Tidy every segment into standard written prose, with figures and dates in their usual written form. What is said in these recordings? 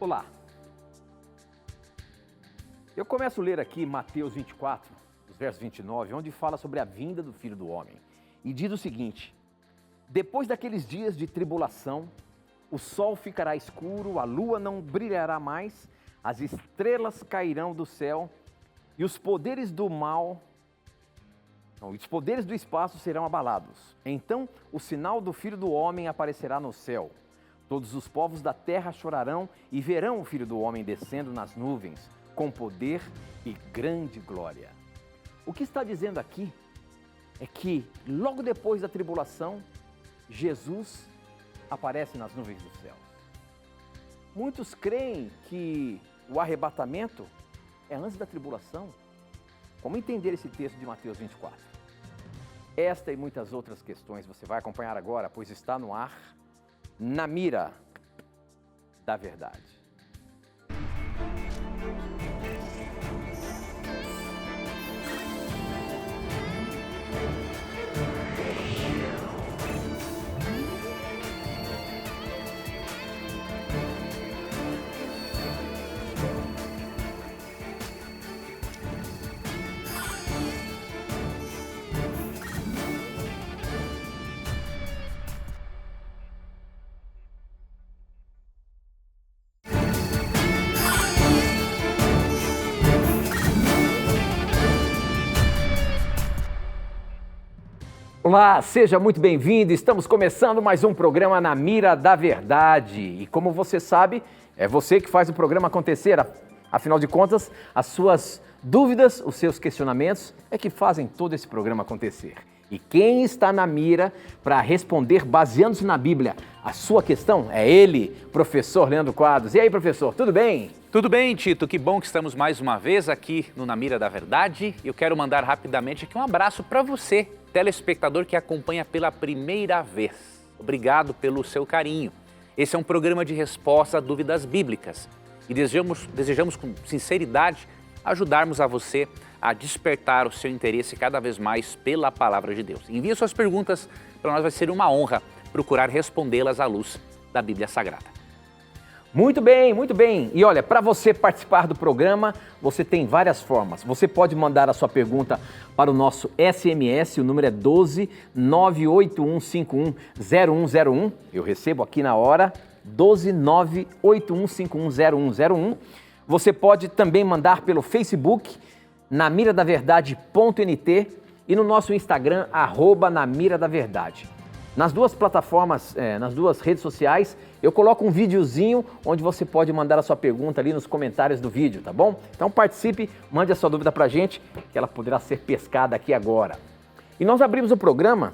Olá. Eu começo a ler aqui Mateus 24, os versos 29, onde fala sobre a vinda do Filho do Homem. E diz o seguinte: depois daqueles dias de tribulação, o sol ficará escuro, a lua não brilhará mais, as estrelas cairão do céu e os poderes do mal, os poderes do espaço serão abalados. Então o sinal do Filho do Homem aparecerá no céu. Todos os povos da terra chorarão e verão o Filho do Homem descendo nas nuvens, com poder e grande glória. O que está dizendo aqui é que logo depois da tribulação, Jesus aparece nas nuvens dos céus. Muitos creem que o arrebatamento é antes da tribulação. Como entender esse texto de Mateus 24? Esta e muitas outras questões você vai acompanhar agora, pois está no ar, Na Mira da Verdade. Olá, seja muito bem-vindo. Estamos começando mais um programa Na Mira da Verdade. E como você sabe, é você que faz o programa acontecer. Afinal de contas, as suas dúvidas, os seus questionamentos é que fazem todo esse programa acontecer. E quem está na mira para responder, baseando-se na Bíblia, a sua questão é ele, professor Leandro Quadros. E aí, professor, tudo bem? Tudo bem, Tito. Que bom que estamos mais uma vez aqui no Na Mira da Verdade. Eu quero mandar rapidamente aqui um abraço para você, telespectador que acompanha pela primeira vez. Obrigado pelo seu carinho. Esse é um programa de resposta a dúvidas bíblicas e desejamos com sinceridade ajudarmos a você a despertar o seu interesse cada vez mais pela Palavra de Deus. Envie suas perguntas, para nós vai ser uma honra procurar respondê-las à luz da Bíblia Sagrada. Muito bem, muito bem. E olha, para você participar do programa, você tem várias formas. Você pode mandar a sua pergunta para o nosso SMS, o número é 12 98151 0101. Eu recebo aqui na hora, 12 98151 0101. Você pode também mandar pelo Facebook, namiradaverdade.nt e no nosso Instagram, @namiradaverdade. Nas duas plataformas, nas duas redes sociais, eu coloco um videozinho onde você pode mandar a sua pergunta ali nos comentários do vídeo, tá bom? Então participe, mande a sua dúvida pra gente, que ela poderá ser pescada aqui agora. E nós abrimos o programa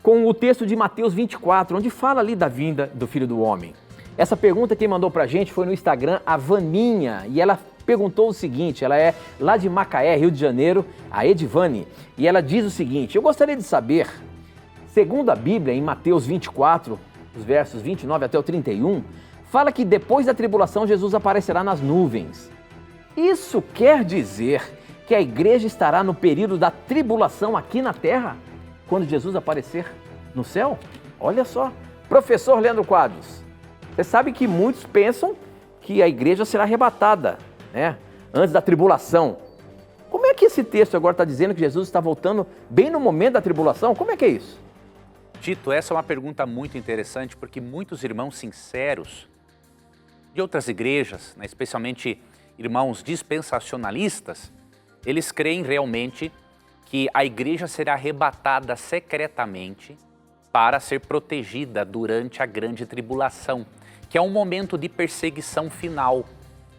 com o texto de Mateus 24, onde fala ali da vinda do Filho do Homem. Essa pergunta quem mandou pra gente foi no Instagram, a Vaninha, e ela perguntou o seguinte, ela é lá de Macaé, Rio de Janeiro, a Edivane, e ela diz o seguinte: eu gostaria de saber, segundo a Bíblia, em Mateus 24, os versos 29 até o 31, fala que depois da tribulação Jesus aparecerá nas nuvens. Isso quer dizer que a igreja estará no período da tribulação aqui na terra, quando Jesus aparecer no céu? Olha só, professor Leandro Quadros, você sabe que muitos pensam que a igreja será arrebatada, né, antes da tribulação. Como é que esse texto agora está dizendo que Jesus está voltando bem no momento da tribulação? Como é que é isso? Tito, essa é uma pergunta muito interessante porque muitos irmãos sinceros de outras igrejas, né, especialmente irmãos dispensacionalistas, eles creem realmente que a igreja será arrebatada secretamente para ser protegida durante a grande tribulação, que é um momento de perseguição final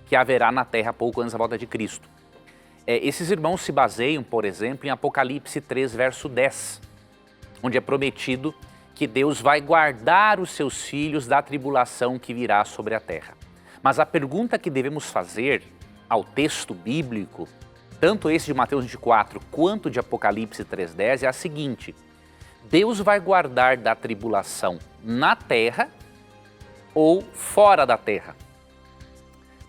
que haverá na terra pouco antes da volta de Cristo. Esses irmãos se baseiam, por exemplo, em Apocalipse 3, verso 10, onde é prometido que Deus vai guardar os seus filhos da tribulação que virá sobre a terra. Mas a pergunta que devemos fazer ao texto bíblico, tanto esse de Mateus 24 quanto de Apocalipse 3,10, é a seguinte: Deus vai guardar da tribulação na terra ou fora da terra?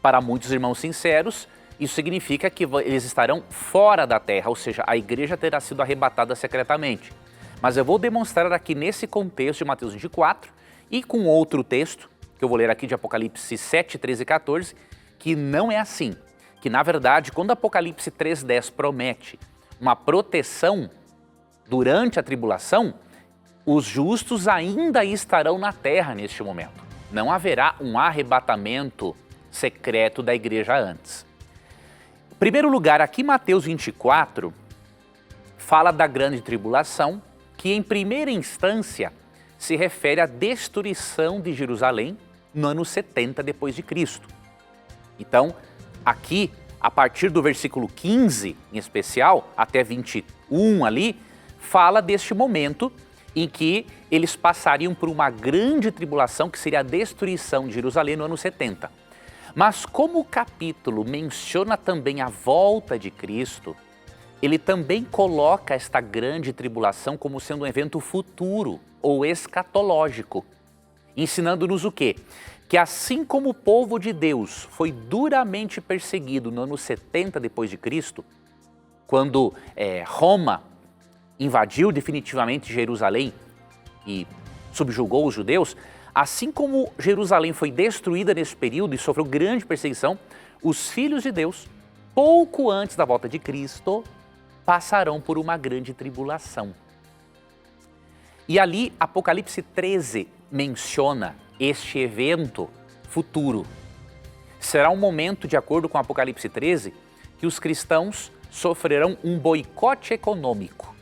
Para muitos irmãos sinceros, isso significa que eles estarão fora da terra, ou seja, a igreja terá sido arrebatada secretamente. Mas eu vou demonstrar aqui nesse contexto de Mateus 24 e com outro texto, que que eu vou ler aqui de Apocalipse 7, 13 e 14, que não é assim. Que, na verdade, quando Apocalipse 3:10 promete uma proteção durante a tribulação, os justos ainda estarão na terra neste momento. Não haverá um arrebatamento secreto da igreja antes. Em primeiro lugar, aqui Mateus 24 fala da grande tribulação, que em primeira instância se refere à destruição de Jerusalém no ano 70 depois de Cristo. Então, aqui, a partir do versículo 15, em especial, até 21 ali, fala deste momento em que eles passariam por uma grande tribulação, que seria a destruição de Jerusalém no ano 70. Mas como o capítulo menciona também a volta de Cristo, ele também coloca esta grande tribulação como sendo um evento futuro ou escatológico, ensinando-nos o quê? Que assim como o povo de Deus foi duramente perseguido no ano 70 depois de Cristo, quando Roma invadiu definitivamente Jerusalém e subjugou os judeus, assim como Jerusalém foi destruída nesse período e sofreu grande perseguição, os filhos de Deus, pouco antes da volta de Cristo, passarão por uma grande tribulação. E ali, Apocalipse 13 menciona este evento futuro. Será um momento, de acordo com Apocalipse 13, que os cristãos sofrerão um boicote econômico.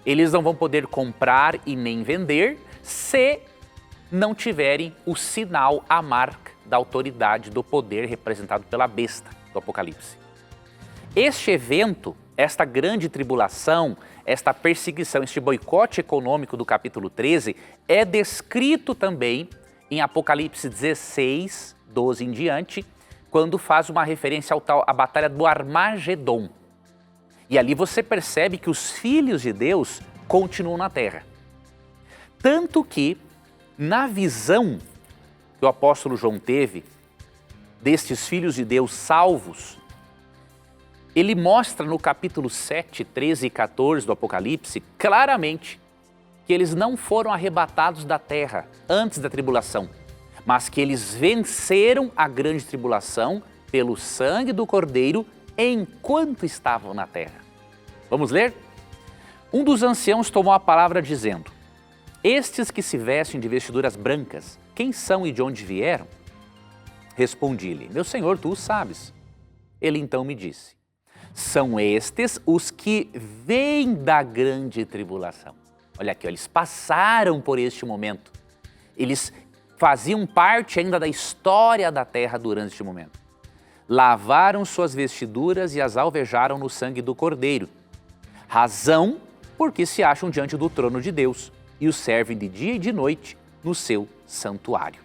Eles não vão poder comprar e nem vender se não tiverem o sinal, a marca da autoridade, do poder representado pela besta do Apocalipse. Este evento, esta grande tribulação, esta perseguição, este boicote econômico do capítulo 13 é descrito também em Apocalipse 16, 12 em diante, quando faz uma referência à batalha do Armagedon. E ali você percebe que os filhos de Deus continuam na terra. Tanto que, na visão que o apóstolo João teve destes filhos de Deus salvos, ele mostra no capítulo 7, 13 e 14 do Apocalipse, claramente, que eles não foram arrebatados da terra antes da tribulação, mas que eles venceram a grande tribulação pelo sangue do Cordeiro enquanto estavam na terra. Vamos ler? Um dos anciãos tomou a palavra dizendo: estes que se vestem de vestiduras brancas, quem são e de onde vieram? Respondi-lhe: meu senhor, tu o sabes. Ele então me disse: são estes os que vêm da grande tribulação. Olha aqui, eles passaram por este momento. Eles faziam parte ainda da história da terra durante este momento. Lavaram suas vestiduras e as alvejaram no sangue do Cordeiro. Razão porque se acham diante do trono de Deus e o servem de dia e de noite no seu santuário.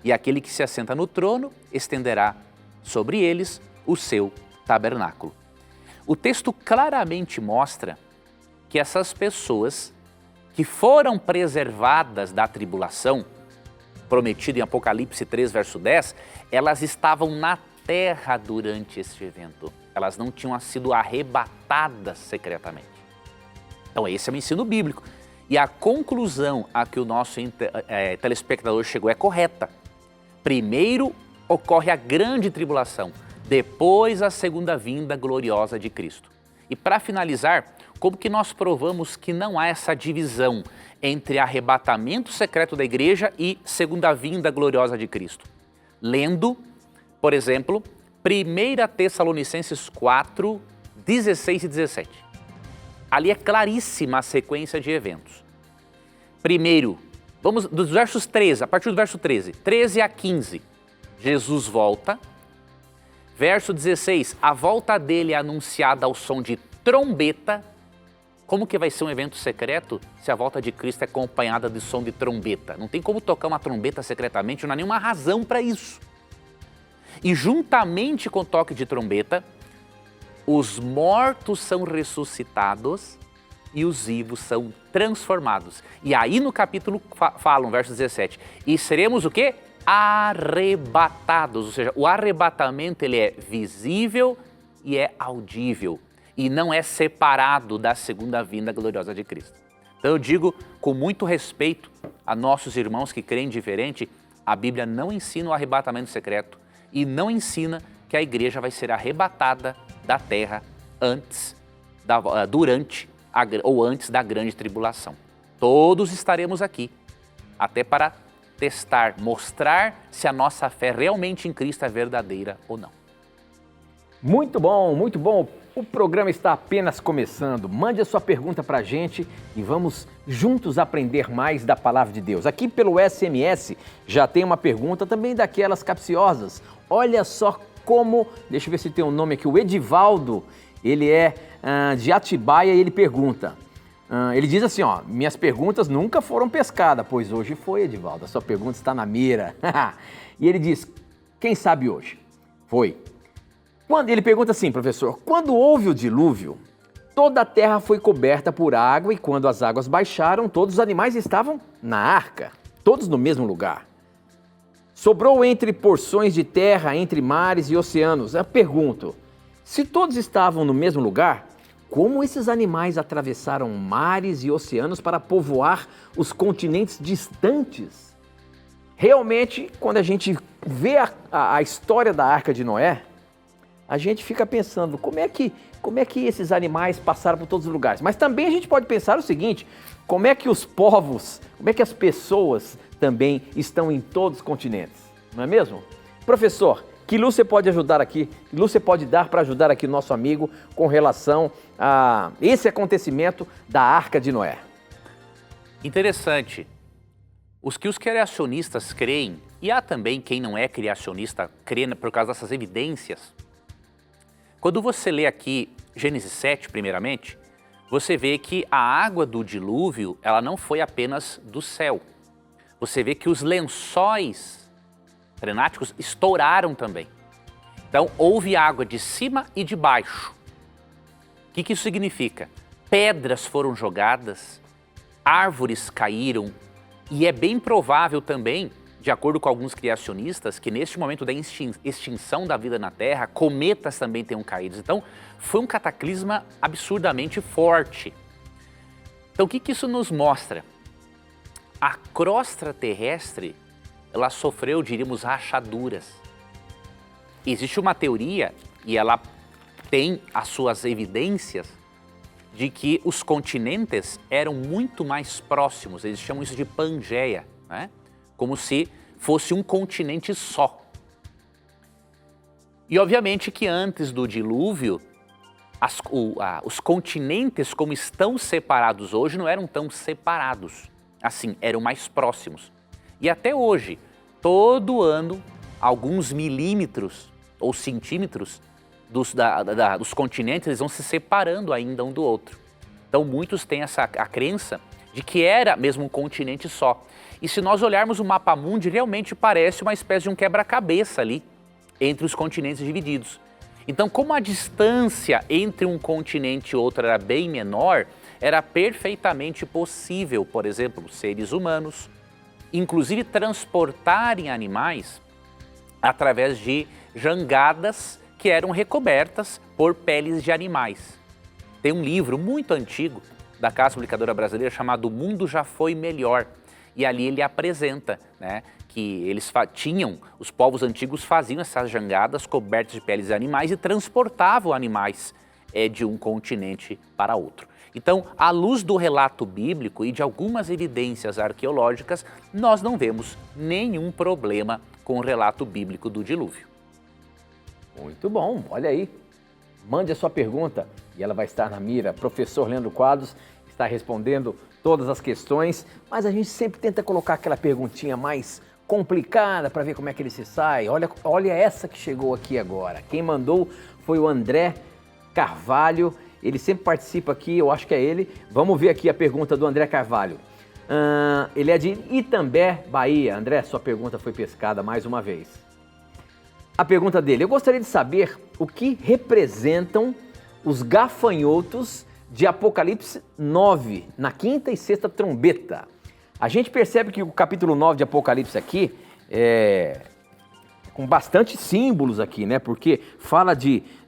E aquele que se assenta no trono estenderá sobre eles o seu tabernáculo. O texto claramente mostra que essas pessoas que foram preservadas da tribulação, prometida em Apocalipse 3, verso 10, elas estavam na terra durante este evento. Elas não tinham sido arrebatadas secretamente. Então esse é o ensino bíblico. E a conclusão a que o nosso telespectador chegou é correta. Primeiro ocorre a grande tribulação, depois a segunda vinda gloriosa de Cristo. E para finalizar, como que nós provamos que não há essa divisão entre arrebatamento secreto da igreja e segunda vinda gloriosa de Cristo? Lendo, por exemplo, 1 Tessalonicenses 4, 16 e 17. Ali é claríssima a sequência de eventos. Primeiro, vamos dos versos 13, a partir do verso 13, 13 a 15, Jesus volta. Verso 16, a volta dele é anunciada ao som de trombeta. Como que vai ser um evento secreto se a volta de Cristo é acompanhada de som de trombeta? Não tem como tocar uma trombeta secretamente, não há nenhuma razão para isso. E juntamente com o toque de trombeta, os mortos são ressuscitados e os vivos são transformados. E aí no capítulo falam, verso 17, e seremos o quê? Arrebatados, ou seja, o arrebatamento ele é visível e é audível e não é separado da segunda vinda gloriosa de Cristo. Então eu digo com muito respeito a nossos irmãos que creem diferente, a Bíblia não ensina o arrebatamento secreto e não ensina que a igreja vai ser arrebatada da terra durante ou antes da grande tribulação. Todos estaremos aqui, até para testar, mostrar se a nossa fé realmente em Cristo é verdadeira ou não. Muito bom, muito bom. O programa está apenas começando. Mande a sua pergunta para a gente e vamos juntos aprender mais da Palavra de Deus. Aqui pelo SMS já tem uma pergunta também daquelas capciosas. Olha só como, deixa eu ver se tem um nome aqui, o Edivaldo, ele é de Atibaia e ele pergunta. Ele diz assim, ó, minhas perguntas nunca foram pescadas, pois hoje foi, Edivaldo, a sua pergunta está na mira. E ele diz, quem sabe hoje? Foi. Ele pergunta assim, professor, quando houve o dilúvio, toda a terra foi coberta por água e quando as águas baixaram, todos os animais estavam na arca, todos no mesmo lugar. Sobrou entre porções de terra, entre mares e oceanos. Eu pergunto, se todos estavam no mesmo lugar, como esses animais atravessaram mares e oceanos para povoar os continentes distantes? Realmente, quando a gente vê a história da Arca de Noé, a gente fica pensando, como é que esses animais passaram por todos os lugares? Mas também a gente pode pensar o seguinte, como é que os povos, como é que as pessoas também estão em todos os continentes, não é mesmo? Professor, que luz você pode ajudar aqui, que luz você pode dar para ajudar aqui o nosso amigo com relação a esse acontecimento da Arca de Noé? Interessante. Os criacionistas creem, e há também quem não é criacionista, crê por causa dessas evidências. Quando você lê aqui Gênesis 7, primeiramente, você vê que a água do dilúvio, ela não foi apenas do céu. Você vê que os lençóis freáticos estouraram também. Então, houve água de cima e de baixo. O que isso significa? Pedras foram jogadas, árvores caíram, e é bem provável também, de acordo com alguns criacionistas, que neste momento da extinção da vida na Terra, cometas também tenham caído. Então, foi um cataclisma absurdamente forte. Então, o que isso nos mostra? A crosta terrestre, ela sofreu, diríamos, rachaduras. Existe uma teoria, e ela tem as suas evidências, de que os continentes eram muito mais próximos, eles chamam isso de Pangeia, né? Como se fosse um continente só. E obviamente que antes do dilúvio, os continentes como estão separados hoje não eram tão separados, assim, eram mais próximos. E até hoje, todo ano, alguns milímetros ou centímetros dos continentes eles vão se separando ainda um do outro. Então muitos têm a crença de que era mesmo um continente só. E se nós olharmos o mapa mundi, realmente parece uma espécie de um quebra-cabeça ali, entre os continentes divididos. Então, como a distância entre um continente e outro era bem menor, era perfeitamente possível, por exemplo, seres humanos, inclusive transportarem animais através de jangadas que eram recobertas por peles de animais. Tem um livro muito antigo da Casa Publicadora Brasileira chamado O Mundo Já Foi Melhor. E ali ele apresenta, né, que os povos antigos faziam essas jangadas cobertas de peles de animais e transportavam animais de um continente para outro. Então, à luz do relato bíblico e de algumas evidências arqueológicas, nós não vemos nenhum problema com o relato bíblico do dilúvio. Muito bom, olha aí. Mande a sua pergunta e ela vai estar na mira. Professor Leandro Quadros está respondendo todas as questões, mas a gente sempre tenta colocar aquela perguntinha mais complicada para ver como é que ele se sai. Olha essa que chegou aqui agora. Quem mandou foi o André Carvalho. Ele sempre participa aqui, eu acho que é ele. Vamos ver aqui a pergunta do André Carvalho. Ele é de Itambé, Bahia. André, sua pergunta foi pescada mais uma vez. A pergunta dele: eu gostaria de saber o que representam os gafanhotos de Apocalipse 9, na quinta e sexta trombeta. A gente percebe que o capítulo 9 de Apocalipse aqui com bastante símbolos aqui, né? Porque fala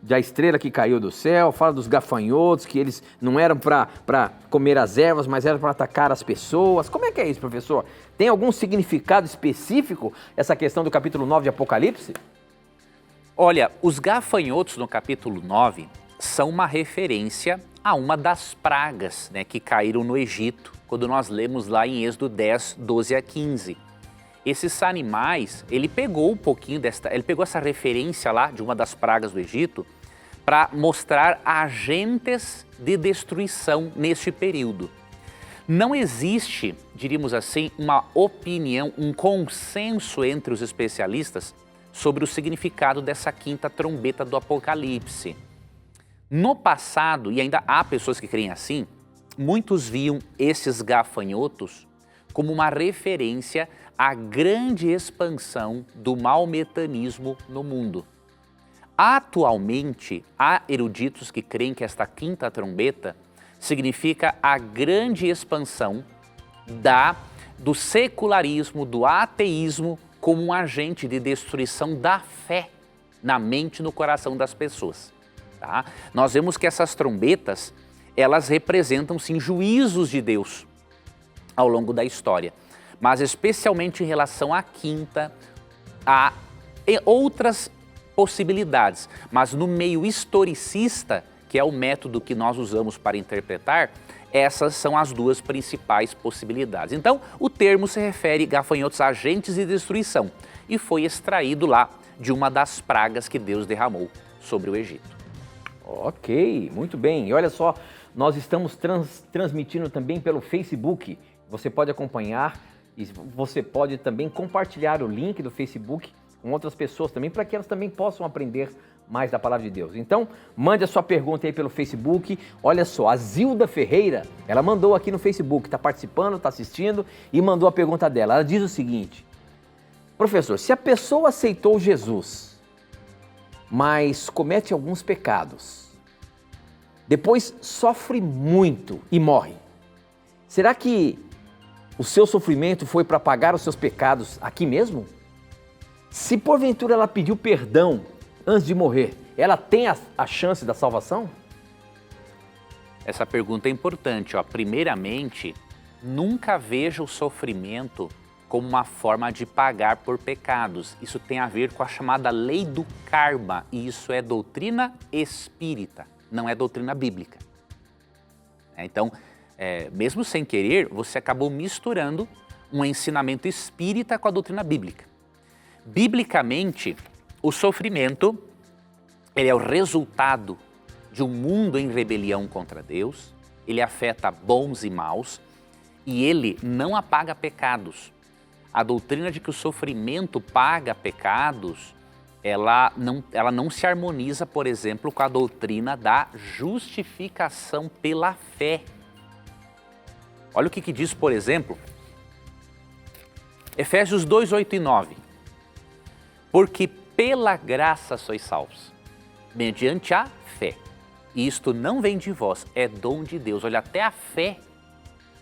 da estrela que caiu do céu, fala dos gafanhotos, que eles não eram para comer as ervas, mas eram para atacar as pessoas. Como é que é isso, professor? Tem algum significado específico essa questão do capítulo 9 de Apocalipse? Olha, os gafanhotos no capítulo 9 são uma referência a uma das pragas, né, que caíram no Egito, quando nós lemos lá em Êxodo 10, 12 a 15. Esses animais, ele pegou essa referência lá de uma das pragas do Egito para mostrar agentes de destruição neste período. Não existe, diríamos assim, uma opinião, um consenso entre os especialistas sobre o significado dessa quinta trombeta do Apocalipse. No passado, e ainda há pessoas que creem assim, muitos viam esses gafanhotos como uma referência à grande expansão do maometanismo no mundo. Atualmente, há eruditos que creem que esta quinta trombeta significa a grande expansão do secularismo, do ateísmo, como um agente de destruição da fé na mente e no coração das pessoas. Tá? Nós vemos que essas trombetas, elas representam sim juízos de Deus ao longo da história, mas especialmente em relação à quinta, há outras possibilidades, mas no meio historicista, que é o método que nós usamos para interpretar, essas são as duas principais possibilidades. Então, o termo se refere a gafanhotos agentes de destruição e foi extraído lá de uma das pragas que Deus derramou sobre o Egito. Ok, muito bem. E olha só, nós estamos transmitindo também pelo Facebook. Você pode acompanhar e você pode também compartilhar o link do Facebook com outras pessoas também, para que elas também possam aprender mais da Palavra de Deus. Então, mande a sua pergunta aí pelo Facebook. Olha só, a Zilda Ferreira, ela mandou aqui no Facebook, está participando, está assistindo e mandou a pergunta dela. Ela diz o seguinte: professor, se a pessoa aceitou Jesus, mas comete alguns pecados, depois sofre muito e morre, será que o seu sofrimento foi para pagar os seus pecados aqui mesmo? Se porventura ela pediu perdão antes de morrer, ela tem a chance da salvação? Essa pergunta é importante. Primeiramente, nunca veja o sofrimento como uma forma de pagar por pecados. Isso tem a ver com a chamada lei do karma, e isso é doutrina espírita, não é doutrina bíblica. Então, mesmo sem querer, você acabou misturando um ensinamento espírita com a doutrina bíblica. Biblicamente, o sofrimento, ele é o resultado de um mundo em rebelião contra Deus, ele afeta bons e maus e ele não apaga pecados. A doutrina de que o sofrimento paga pecados, ela não se harmoniza, por exemplo, com a doutrina da justificação pela fé. Olha o que diz, por exemplo, Efésios 2, 8 e 9. Porque pela graça sois salvos, mediante a fé. E isto não vem de vós, é dom de Deus. Olha, até a fé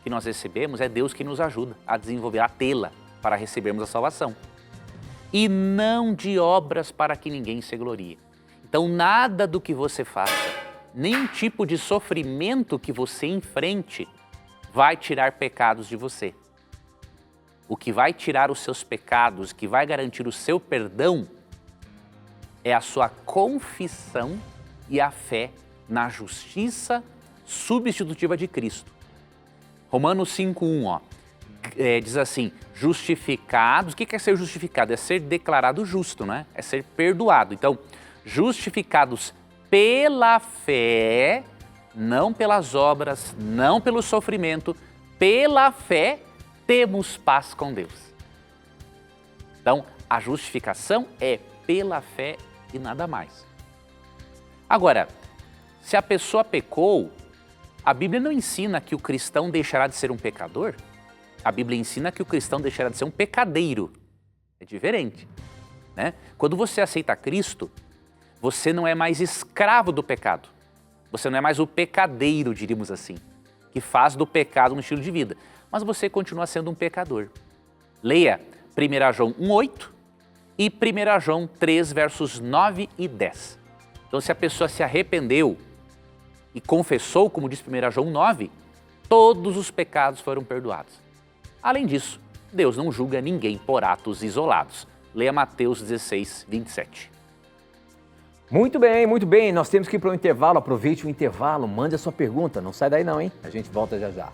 que nós recebemos é Deus que nos ajuda a desenvolver, a tê-la para recebermos a salvação. E não de obras para que ninguém se glorie. Então nada do que você faça, nenhum tipo de sofrimento que você enfrente vai tirar pecados de você. O que vai tirar os seus pecados, que vai garantir o seu perdão, é a sua confissão e a fé na justiça substitutiva de Cristo. Romanos 5:1, diz assim: justificados. O que é ser justificado? É ser declarado justo, né? É ser perdoado. Então, justificados pela fé, não pelas obras, não pelo sofrimento, pela fé, temos paz com Deus. Então, a justificação é pela fé e nada mais. Agora, se a pessoa pecou, a Bíblia não ensina que o cristão deixará de ser um pecador. A Bíblia ensina que o cristão deixará de ser um pecadeiro. É diferente, né? Quando você aceita Cristo, você não é mais escravo do pecado. Você não é mais o pecadeiro, diríamos assim, que faz do pecado um estilo de vida. Mas você continua sendo um pecador. Leia 1 João 1,8 e 1 João 3, versos 9 e 10. Então, se a pessoa se arrependeu e confessou, como diz 1 João 9, todos os pecados foram perdoados. Além disso, Deus não julga ninguém por atos isolados. Leia Mateus 16, 27. Muito bem, muito bem. Nós temos que ir para o intervalo. Aproveite o intervalo, mande a sua pergunta. Não sai daí não, hein? A gente volta já já.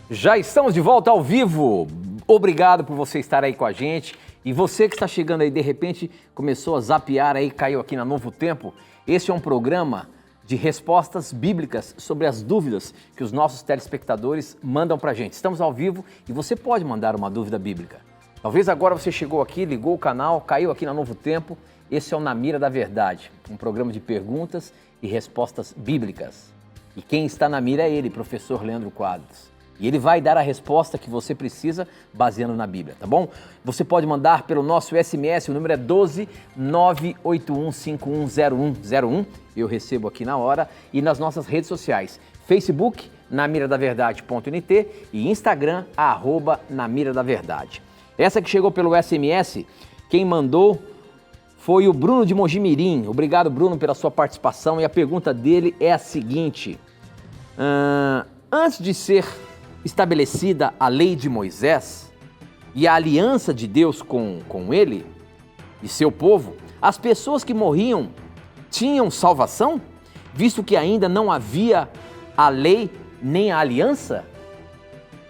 Já estamos de volta ao vivo. Obrigado por você estar aí com a gente. E você que está chegando aí, de repente, começou a zapear aí, caiu aqui na Novo Tempo. Esse é um programa de respostas bíblicas sobre as dúvidas que os nossos telespectadores mandam pra gente. Estamos ao vivo e você pode mandar uma dúvida bíblica. Talvez agora você chegou aqui, ligou o canal, caiu aqui na Novo Tempo. Esse é o Na Mira da Verdade, um programa de perguntas e respostas bíblicas. E quem está na mira é ele, professor Leandro Quadros. E ele vai dar a resposta que você precisa baseando na Bíblia, tá bom? Você pode mandar pelo nosso SMS, o número é 12 981510101. Eu recebo aqui na hora. E nas nossas redes sociais, Facebook, namiradaverdade.nt e Instagram, @namiradaverdade. Essa que chegou pelo SMS, quem mandou foi o Bruno de Mojimirim. Obrigado, Bruno, pela sua participação. E a pergunta dele é a seguinte. Antes de ser estabelecida a lei de Moisés e a aliança de Deus com ele e seu povo, as pessoas que morriam tinham salvação, visto que ainda não havia a lei nem a aliança?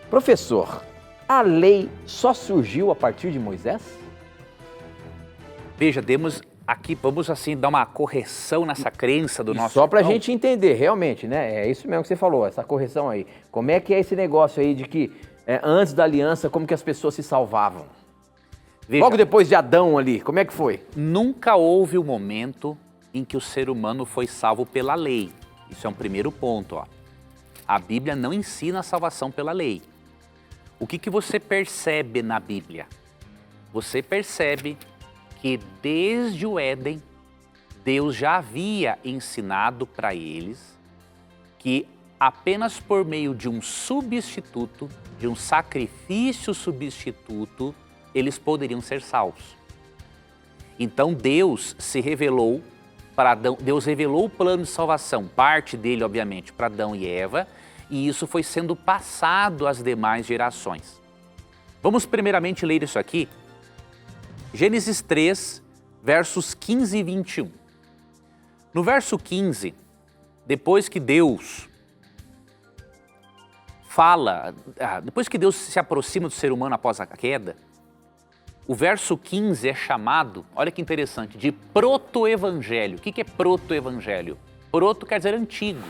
Professor, a lei só surgiu a partir de Moisés? Veja, vamos assim dar uma correção nessa crença do nosso Só para a irmão. gente entender, realmente, né? É isso mesmo que você falou, essa correção aí. Como é que é esse negócio aí de que antes da aliança, como que as pessoas se salvavam? Veja, Logo depois de Adão ali, como é que foi? nunca houve um momento em que o ser humano foi salvo pela lei. Isso é um primeiro ponto, ó. A Bíblia não ensina a salvação pela lei. O que você percebe na Bíblia? Você percebe que desde o Éden, Deus já havia ensinado para eles que apenas por meio de um substituto, de um sacrifício substituto, eles poderiam ser salvos. Então Deus se revelou para Adão, Deus revelou o plano de salvação, parte dele, obviamente, para Adão e Eva, e isso foi sendo passado às demais gerações. Vamos primeiramente ler isso aqui. Gênesis 3, versos 15 e 21. No verso 15, depois que Deus se aproxima do ser humano após a queda, o verso 15 é chamado, olha que interessante, de proto-evangelho. O que é proto-evangelho? Proto quer dizer antigo.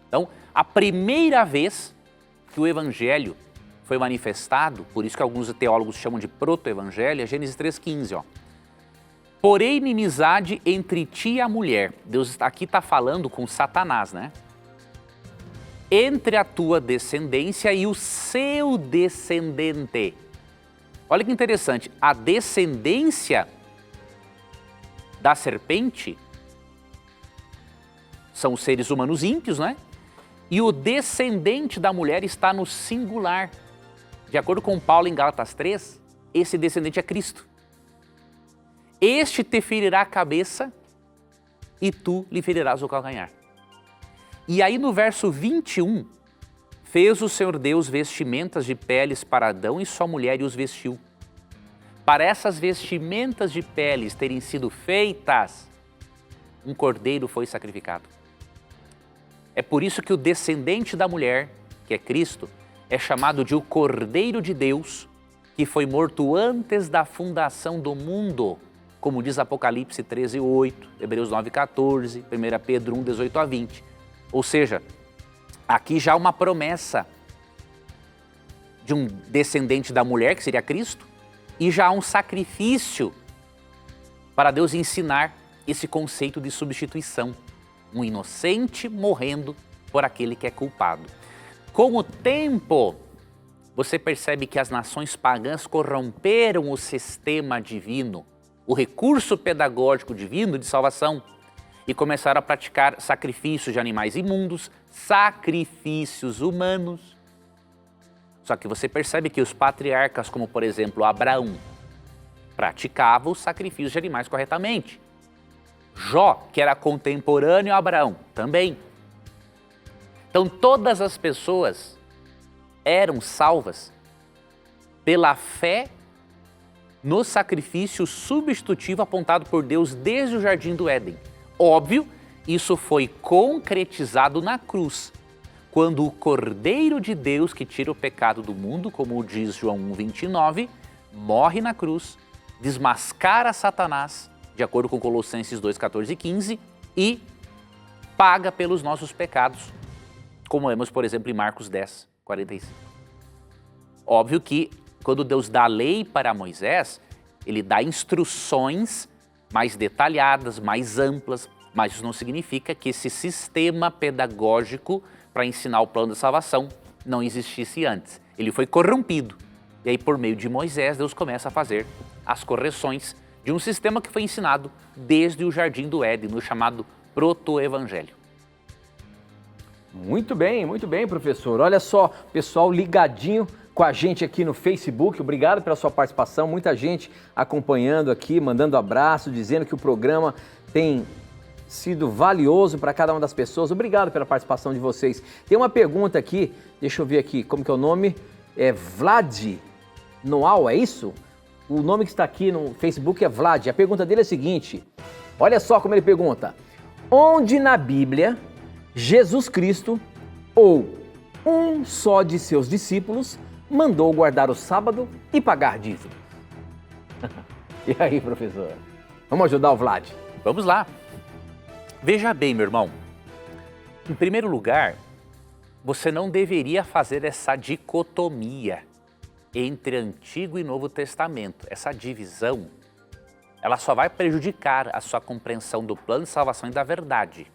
Então, a primeira vez que o evangelho foi manifestado, por isso que alguns teólogos chamam de proto-evangelho, é Gênesis 3,15, ó. Porém, inimizade entre ti e a mulher. Deus aqui está falando com Satanás, né? Entre a tua descendência e o seu descendente. Olha que interessante, a descendência da serpente são os seres humanos ímpios, né? E o descendente da mulher está no singular. De acordo com Paulo em Gálatas 3, esse descendente é Cristo. Este te ferirá a cabeça e tu lhe ferirás o calcanhar. E aí no verso 21, fez o Senhor Deus vestimentas de peles para Adão e sua mulher e os vestiu. Para essas vestimentas de peles terem sido feitas, um cordeiro foi sacrificado. É por isso que o descendente da mulher, que é Cristo, é chamado de o Cordeiro de Deus, que foi morto antes da fundação do mundo, como diz Apocalipse 13:8, Hebreus 9:14, 1 Pedro 1:18-20. Ou seja, aqui já há uma promessa de um descendente da mulher, que seria Cristo, e já há um sacrifício para Deus ensinar esse conceito de substituição. Um inocente morrendo por aquele que é culpado. Com o tempo, você percebe que as nações pagãs corromperam o sistema divino, o recurso pedagógico divino de salvação, e começaram a praticar sacrifícios de animais imundos, sacrifícios humanos. Só que você percebe que os patriarcas, como por exemplo Abraão, praticavam os sacrifícios de animais corretamente. Jó, que era contemporâneo a Abraão, também. Então todas as pessoas eram salvas pela fé no sacrifício substitutivo apontado por Deus desde o Jardim do Éden. Óbvio, isso foi concretizado na cruz, quando o Cordeiro de Deus, que tira o pecado do mundo, como diz João 1,29, morre na cruz, desmascara Satanás, de acordo com Colossenses 2,14 e 15, e paga pelos nossos pecados, como lemos, por exemplo, em Marcos 10, 45. Óbvio que, quando Deus dá a lei para Moisés, ele dá instruções mais detalhadas, mais amplas, mas isso não significa que esse sistema pedagógico para ensinar o plano da salvação não existisse antes. Ele foi corrompido. E aí, por meio de Moisés, Deus começa a fazer as correções de um sistema que foi ensinado desde o Jardim do Éden, no chamado proto-evangelho. Muito bem, professor. Olha só, pessoal ligadinho com a gente aqui no Facebook. Obrigado pela sua participação. Muita gente acompanhando aqui, mandando abraço, dizendo que o programa tem sido valioso para cada uma das pessoas. Obrigado pela participação de vocês. Tem uma pergunta aqui, deixa eu ver aqui, como que é o nome? É Vlad Noal, é isso? O nome que está aqui no Facebook é Vlad. A pergunta dele é a seguinte, olha só como ele pergunta. Onde na Bíblia Jesus Cristo, ou um só de seus discípulos, mandou guardar o sábado e pagar dízimo? E aí, professor? Vamos ajudar o Vlad? Vamos lá. Veja bem, meu irmão. Em primeiro lugar, você não deveria fazer essa dicotomia entre Antigo e Novo Testamento. Essa divisão, ela só vai prejudicar a sua compreensão do plano de salvação e da verdade.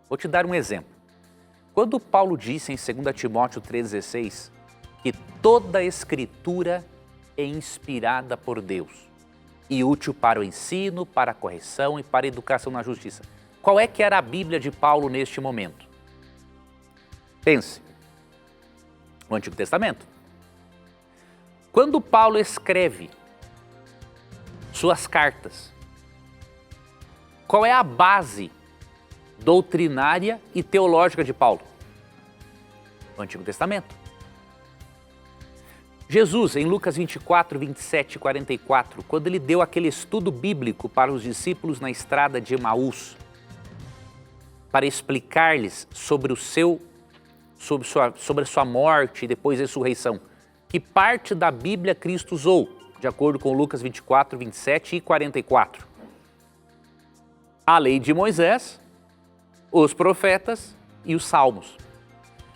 Vou te dar um exemplo. Quando Paulo disse em 2 Timóteo 3,16 que toda a Escritura é inspirada por Deus e útil para o ensino, para a correção e para a educação na justiça. Qual é que era a Bíblia de Paulo neste momento? Pense, o Antigo Testamento. Quando Paulo escreve suas cartas, qual é a base doutrinária e teológica de Paulo? O Antigo Testamento. Jesus, em Lucas 24, 27 e 44, quando ele deu aquele estudo bíblico para os discípulos na estrada de Emaús, para explicar-lhes sobre a sua morte e depois a ressurreição, que parte da Bíblia Cristo usou, de acordo com Lucas 24, 27 e 44? A lei de Moisés, os profetas e os salmos.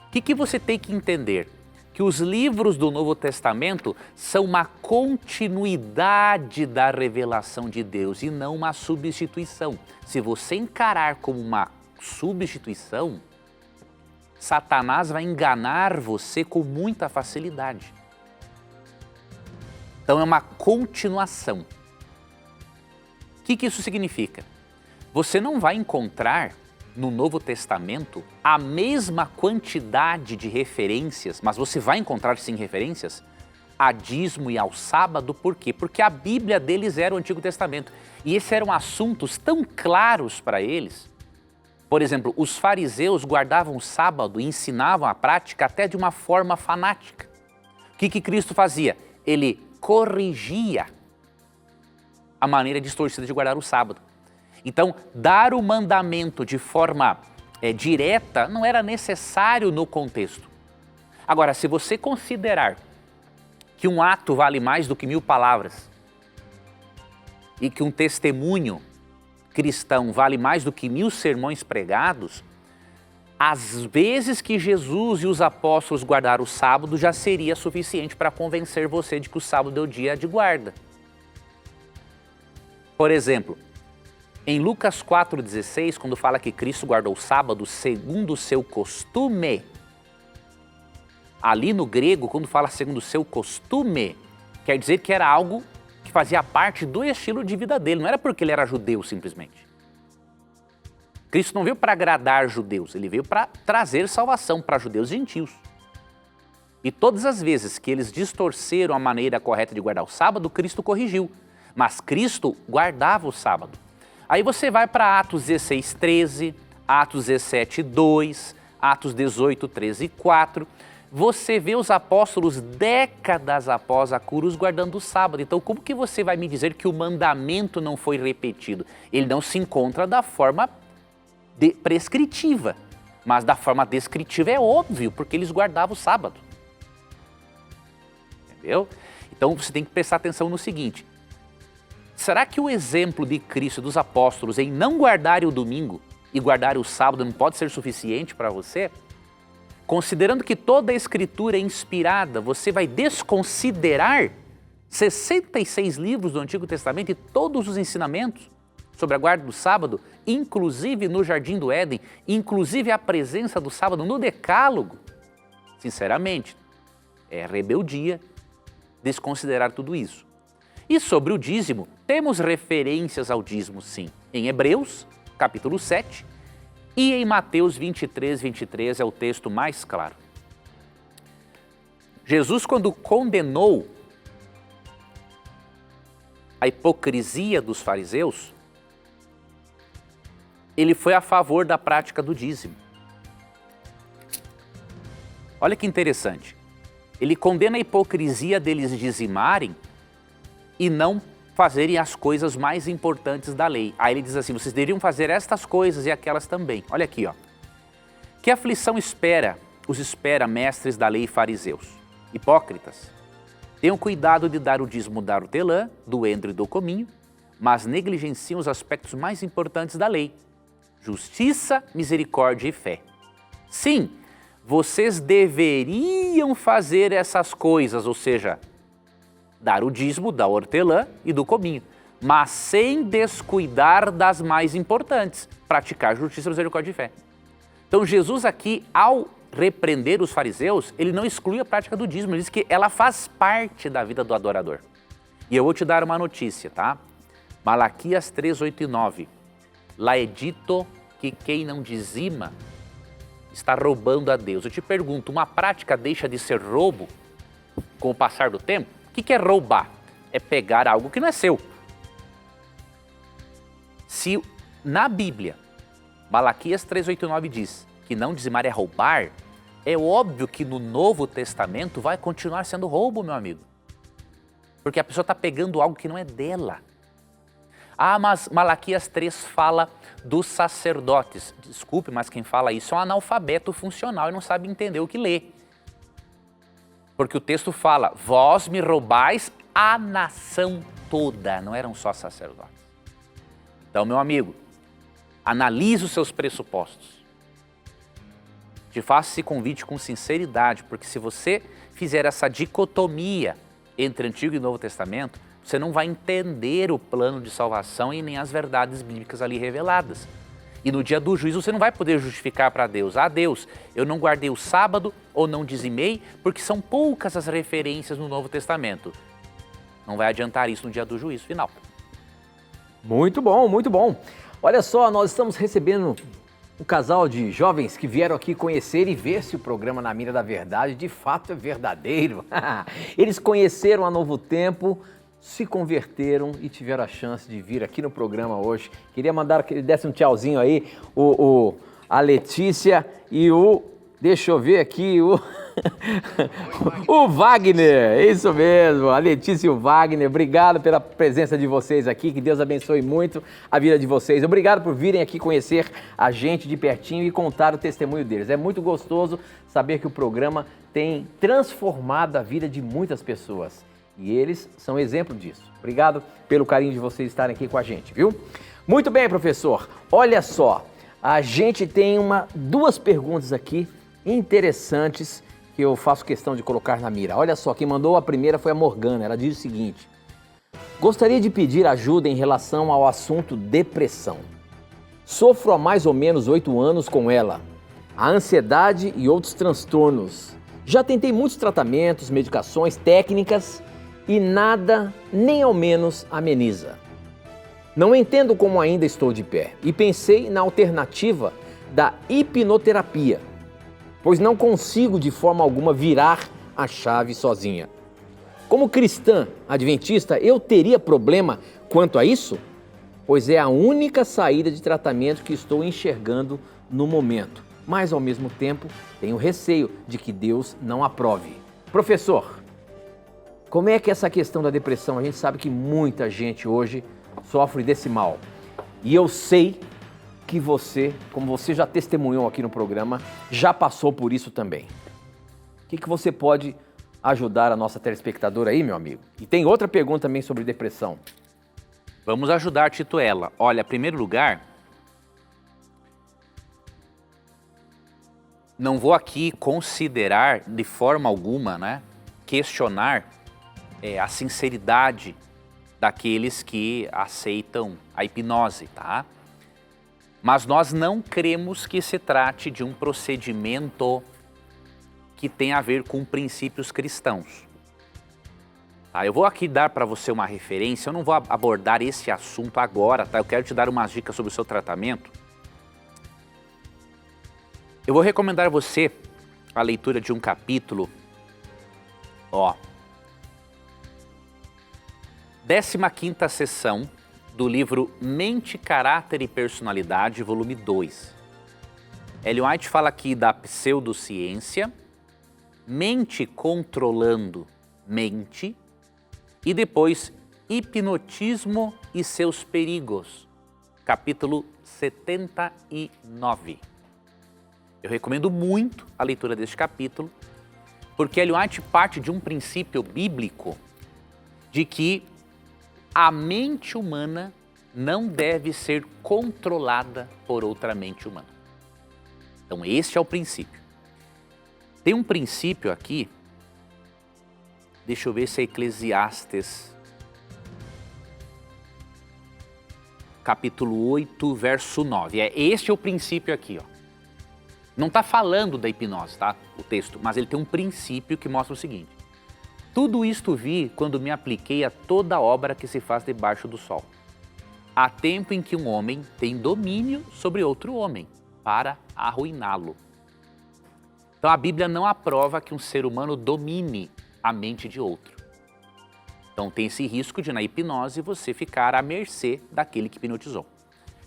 O que você tem que entender? Que os livros do Novo Testamento são uma continuidade da revelação de Deus e não uma substituição. Se você encarar como uma substituição, Satanás vai enganar você com muita facilidade. Então é uma continuação. O que isso significa? Você não vai encontrar no Novo Testamento a mesma quantidade de referências, mas você vai encontrar sim referências a dízimo e ao sábado. Por quê? Porque a Bíblia deles era o Antigo Testamento. E esses eram assuntos tão claros para eles. Por exemplo, os fariseus guardavam o sábado e ensinavam a prática até de uma forma fanática. O que Cristo fazia? Ele corrigia a maneira distorcida de guardar o sábado. Então, dar o mandamento de forma direta não era necessário no contexto. Agora, se você considerar que um ato vale mais do que 1000 palavras e que um testemunho cristão vale mais do que 1000 sermões pregados, às vezes que Jesus e os apóstolos guardaram o sábado já seria suficiente para convencer você de que o sábado é o dia de guarda. Por exemplo, em Lucas 4,16, quando fala que Cristo guardou o sábado segundo o seu costume, Ali no grego, quando fala segundo o seu costume, quer dizer que era algo que fazia parte do estilo de vida dele, não era porque ele era judeu simplesmente. Cristo não veio para agradar judeus, ele veio para trazer salvação para judeus e gentios. E todas as vezes que eles distorceram a maneira correta de guardar o sábado, Cristo corrigiu. Mas Cristo guardava o sábado. Aí você vai para Atos 16, 13, Atos 17, 2, Atos 18, 13 e 4. Você vê os apóstolos décadas após a cruz guardando o sábado. Então como que você vai me dizer que o mandamento não foi repetido? Ele não se encontra da forma prescritiva, mas da forma descritiva é óbvio, porque eles guardavam o sábado. Entendeu? Então você tem que prestar atenção no seguinte: será que o exemplo de Cristo e dos apóstolos em não guardarem o domingo e guardarem o sábado não pode ser suficiente para você? Considerando que toda a escritura é inspirada, você vai desconsiderar 66 livros do Antigo Testamento e todos os ensinamentos sobre a guarda do sábado, inclusive no Jardim do Éden, inclusive a presença do sábado no Decálogo? Sinceramente, é rebeldia desconsiderar tudo isso. E sobre o dízimo, temos referências ao dízimo, sim, em Hebreus, capítulo 7, e em Mateus 23, 23 é o texto mais claro. Jesus, quando condenou a hipocrisia dos fariseus, ele foi a favor da prática do dízimo. Olha que interessante. Ele condena a hipocrisia deles dizimarem e não fazerem as coisas mais importantes da lei. Aí ele diz assim: vocês deveriam fazer estas coisas e aquelas também. Olha aqui, ó. Que aflição os espera, mestres da lei e fariseus? Hipócritas, tenham cuidado de dar o dízimo da hortelã, do endro e do cominho, mas negligenciam os aspectos mais importantes da lei: justiça, misericórdia e fé. Sim, vocês deveriam fazer essas coisas, ou seja, dar o dízimo da hortelã e do cominho, mas sem descuidar das mais importantes: praticar justiça, misericórdia e fé. Então Jesus aqui, ao repreender os fariseus, ele não exclui a prática do dízimo, ele diz que ela faz parte da vida do adorador. E eu vou te dar uma notícia, tá? Malaquias 3, 8 e 9. Lá é dito que quem não dizima está roubando a Deus. Eu te pergunto, uma prática deixa de ser roubo com o passar do tempo? O que é roubar? É pegar algo que não é seu. Se na Bíblia, Malaquias 3, 8 e 9 diz que não dizimar é roubar, é óbvio que no Novo Testamento vai continuar sendo roubo, meu amigo. Porque a pessoa está pegando algo que não é dela. Ah, mas Malaquias 3 fala dos sacerdotes. Desculpe, mas quem fala isso é um analfabeto funcional e não sabe entender o que lê. Porque o texto fala: vós me roubais a nação toda, não eram só sacerdotes. Então, meu amigo, analise os seus pressupostos. Te faço esse convite com sinceridade, porque se você fizer essa dicotomia entre Antigo e Novo Testamento, você não vai entender o plano de salvação e nem as verdades bíblicas ali reveladas. E no dia do juízo você não vai poder justificar para Deus: ah, Deus, eu não guardei o sábado ou não dizimei, porque são poucas as referências no Novo Testamento. Não vai adiantar isso no dia do juízo final. Muito bom, muito bom. Olha só, nós estamos recebendo um casal de jovens que vieram aqui conhecer e ver se o programa Na Mira da Verdade de fato é verdadeiro. Eles conheceram a Novo Tempo, se converteram e tiveram a chance de vir aqui no programa hoje. Queria mandar que ele desse um tchauzinho aí, a Letícia e deixa eu ver aqui, o Wagner, isso mesmo, a Letícia e o Wagner. Obrigado pela presença de vocês aqui, que Deus abençoe muito a vida de vocês. Obrigado por virem aqui conhecer a gente de pertinho e contar o testemunho deles. É muito gostoso saber que o programa tem transformado a vida de muitas pessoas. E eles são exemplo disso. Obrigado pelo carinho de vocês estarem aqui com a gente, viu? Muito bem, professor. Olha só, a gente tem duas perguntas aqui interessantes que eu faço questão de colocar na mira. Olha só, quem mandou a primeira foi a Morgana. Ela diz o seguinte: gostaria de pedir ajuda em relação ao assunto depressão. Sofro há mais ou menos 8 anos com ela. A ansiedade e outros transtornos. Já tentei muitos tratamentos, medicações, técnicas e nada, nem ao menos, ameniza. Não entendo como ainda estou de pé e pensei na alternativa da hipnoterapia, pois não consigo de forma alguma virar a chave sozinha. Como cristã adventista, eu teria problema quanto a isso? Pois é a única saída de tratamento que estou enxergando no momento. Mas, ao mesmo tempo, tenho receio de que Deus não aprove. Professor, como é que essa questão da depressão, a gente sabe que muita gente hoje sofre desse mal. E eu sei que você, como você já testemunhou aqui no programa, já passou por isso também. O que você pode ajudar a nossa telespectadora aí, meu amigo? E tem outra pergunta também sobre depressão. Vamos ajudar, Tituela. Olha, em primeiro lugar, não vou aqui considerar de forma alguma, questionar a sinceridade daqueles que aceitam a hipnose, tá? Mas nós não cremos que se trate de um procedimento que tem a ver com princípios cristãos. Tá? Eu vou aqui dar para você uma referência, eu não vou abordar esse assunto agora, tá? Eu quero te dar umas dicas sobre o seu tratamento. Eu vou recomendar a você a leitura de um capítulo, 15ª sessão do livro Mente, Caráter e Personalidade, volume 2. Ellen White fala aqui da pseudociência, mente controlando mente e depois hipnotismo e seus perigos, capítulo 79. Eu recomendo muito a leitura deste capítulo, porque Ellen White parte de um princípio bíblico de que a mente humana não deve ser controlada por outra mente humana. Então, este é o princípio. Tem um princípio aqui, deixa eu ver se é Eclesiastes, capítulo 8, verso 9. Este é o princípio aqui, Não está falando da hipnose, tá? O texto, mas ele tem um princípio que mostra o seguinte. Tudo isto vi quando me apliquei a toda obra que se faz debaixo do sol. Há tempo em que um homem tem domínio sobre outro homem, para arruiná-lo. Então a Bíblia não aprova que um ser humano domine a mente de outro. Então tem esse risco de, na hipnose, você ficar à mercê daquele que hipnotizou.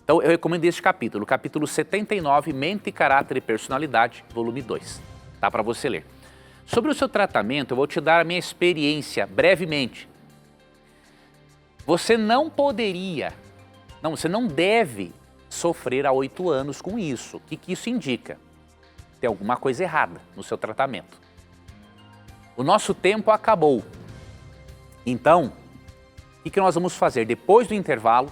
Então eu recomendo este capítulo, capítulo 79, Mente, Caráter e Personalidade, volume 2. Tá para você ler. Sobre o seu tratamento, eu vou te dar a minha experiência brevemente. Você não você não deve sofrer há 8 anos com isso. O que isso indica? Tem alguma coisa errada no seu tratamento. O nosso tempo acabou. Então, o que nós vamos fazer? Depois do intervalo,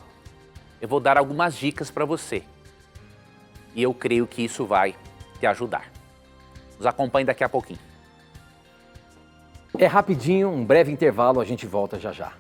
eu vou dar algumas dicas para você. E eu creio que isso vai te ajudar. Nos acompanhe daqui a pouquinho. É rapidinho, um breve intervalo, a gente volta já já.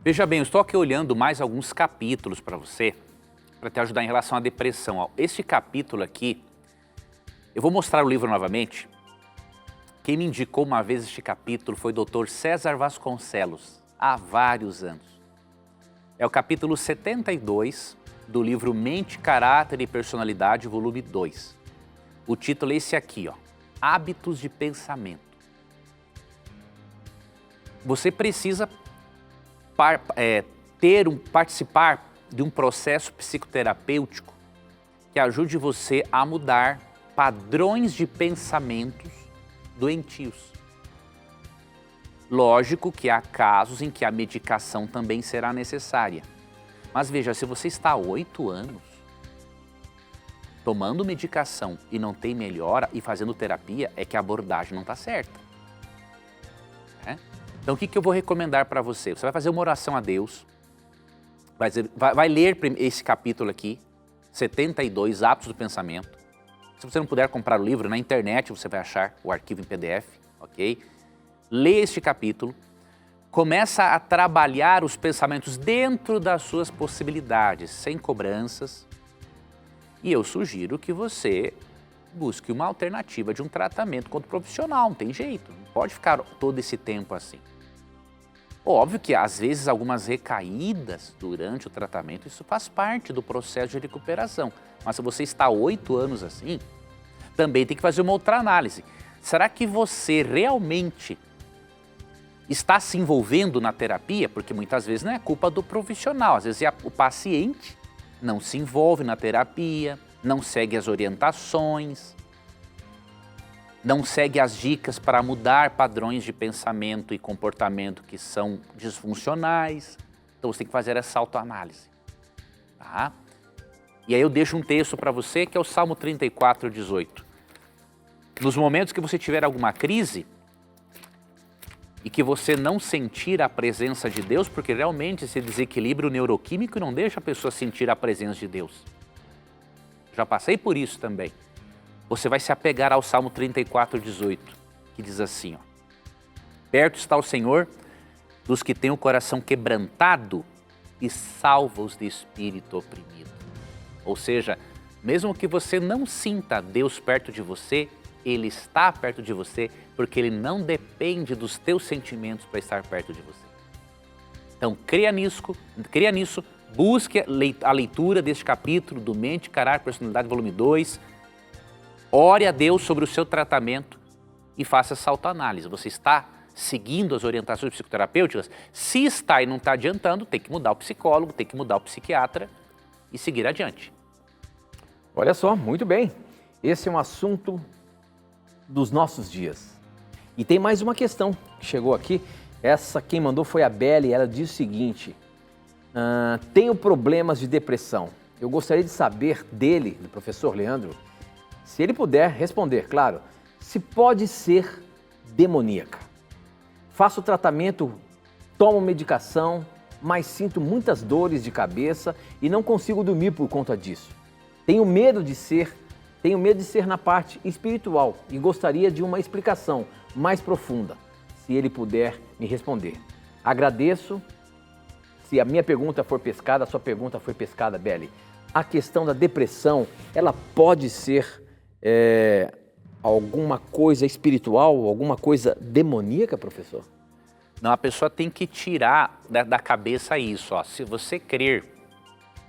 Veja bem, eu estou aqui olhando mais alguns capítulos para você, para te ajudar em relação à depressão. Este capítulo aqui, eu vou mostrar o livro novamente. Quem me indicou uma vez este capítulo foi o Dr. César Vasconcelos, há vários anos. É o capítulo 72 do livro Mente, Caráter e Personalidade, volume 2. O título é esse aqui, Hábitos de Pensamento. Você precisa participar de um processo psicoterapêutico que ajude você a mudar padrões de pensamentos doentios. Lógico que há casos em que a medicação também será necessária. Mas veja, se você está há 8 anos tomando medicação e não tem melhora e fazendo terapia, é que a abordagem não está certa. Então o que eu vou recomendar para você? Você vai fazer uma oração a Deus, vai ler esse capítulo aqui, 72 Hábitos do Pensamento. Se você não puder comprar o livro, na internet você vai achar o arquivo em PDF, ok? Lê este capítulo, começa a trabalhar os pensamentos dentro das suas possibilidades, sem cobranças. E eu sugiro que você busque uma alternativa de um tratamento contra o profissional, não tem jeito, não pode ficar todo esse tempo assim. Óbvio que às vezes algumas recaídas durante o tratamento, isso faz parte do processo de recuperação. Mas se você está há 8 anos assim, também tem que fazer uma outra análise. Será que você realmente está se envolvendo na terapia? Porque muitas vezes não é culpa do profissional, às vezes é o paciente não se envolve na terapia, não segue as orientações, não segue as dicas para mudar padrões de pensamento e comportamento que são disfuncionais. Então você tem que fazer essa autoanálise, tá? E aí eu deixo um texto para você que é o Salmo 34, 18. Nos momentos que você tiver alguma crise e que você não sentir a presença de Deus, porque realmente esse desequilíbrio neuroquímico não deixa a pessoa sentir a presença de Deus. Já passei por isso também. Você vai se apegar ao Salmo 34, 18, que diz assim, ó, perto está o Senhor dos que têm o coração quebrantado e salva-os de espírito oprimido. Ou seja, mesmo que você não sinta Deus perto de você, Ele está perto de você porque Ele não depende dos teus sentimentos para estar perto de você. Então, creia nisso, busque a leitura deste capítulo do Mente, Caráter, Personalidade, volume 2, ore a Deus sobre o seu tratamento e faça essa autoanálise. Você está seguindo as orientações psicoterapêuticas? Se está e não está adiantando, tem que mudar o psicólogo, tem que mudar o psiquiatra e seguir adiante. Olha só, muito bem. Esse é um assunto dos nossos dias. E tem mais uma questão que chegou aqui. Essa quem mandou foi a Belle, ela diz o seguinte, tenho problemas de depressão. Eu gostaria de saber dele, do professor Leandro, se ele puder responder, claro, se pode ser demoníaca. Faço tratamento, tomo medicação, mas sinto muitas dores de cabeça e não consigo dormir por conta disso. Tenho medo de ser na parte espiritual e gostaria de uma explicação mais profunda, se ele puder me responder. Agradeço. Se a minha pergunta for pescada, a sua pergunta foi pescada, Belle. A questão da depressão, ela pode ser alguma coisa espiritual, alguma coisa demoníaca, professor? Não, a pessoa tem que tirar da cabeça isso, ó. Se você crer...